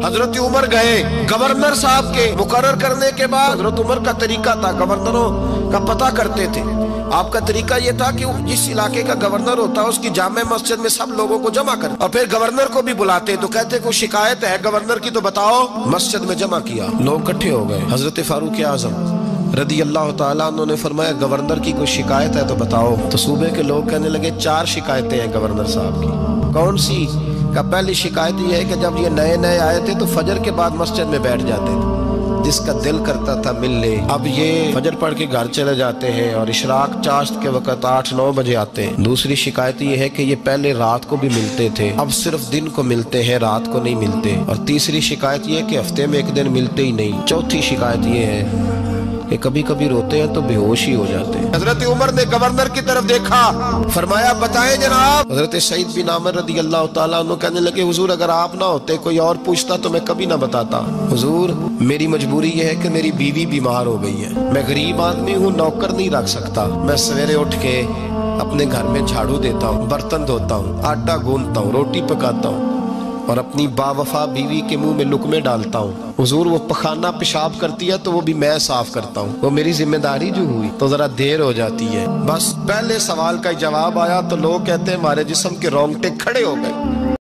हजरत उमर गए गवर्नर साहब के मुकर्रर करने के बाद। हजरत उमर का तरीका था, गवर्नरों का पता करते थे। आपका तरीका ये था कि जिस इलाके का गवर्नर होता है उसकी जामे मस्जिद में सब लोगों को जमा कर, और फिर गवर्नर को भी बुलाते। तो कहते कोई शिकायत है गवर्नर की तो बताओ। मस्जिद में जमा किया, लोग इकट्ठे हो गए। हजरत फारूक आजम रदी अल्लाह ताला उन्होंने फरमाया गवर्नर की कोई शिकायत है तो बताओ। तो सूबे के लोग कहने लगे 4 शिकायतें हैं गवर्नर साहब की। कौन सी? का पहली शिकायत ये है कि जब ये नए नए आए थे तो फजर के बाद मस्जिद में बैठ जाते थे, जिसका दिल करता था मिल ले। अब ये फजर पढ़ के घर चले जाते हैं और इशराक चाश्त के वक्त 8-9 बजे आते हैं। दूसरी शिकायत ये है कि ये पहले रात को भी मिलते थे, अब सिर्फ दिन को मिलते हैं, रात को नहीं मिलते। और तीसरी शिकायत ये है कि हफ्ते में एक दिन मिलते ही नहीं। चौथी शिकायत ये है कि कभी कभी रोते हैं तो बेहोश ही हो जाते हैं। हजरत उमर ने गवर्नर की तरफ देखा, फरमाया बताएं जनाब। हजरत सईद बिन आमिर रदी अल्लाह ताला अन्हु कहने लगे हुजूर अगर आप ना होते कोई और पूछता तो मैं कभी ना बताता। हुजूर मेरी मजबूरी ये है कि मेरी बीवी बीमार हो गई है, मैं गरीब आदमी हूँ, नौकर नहीं रख सकता। मैं सवेरे उठ के अपने घर में झाड़ू देता हूँ, बर्तन धोता हूँ, आटा गूंदता हूँ, रोटी पकाता हूँ और अपनी बावफा बीवी के मुंह में लुकमे डालता हूँ। हुजूर वो पखाना पेशाब करती है तो वो भी मैं साफ करता हूँ, वो मेरी जिम्मेदारी जो हुई तो जरा देर हो जाती है। बस पहले सवाल का जवाब आया तो लोग कहते हैं हमारे जिस्म के रोंगटे खड़े हो गए।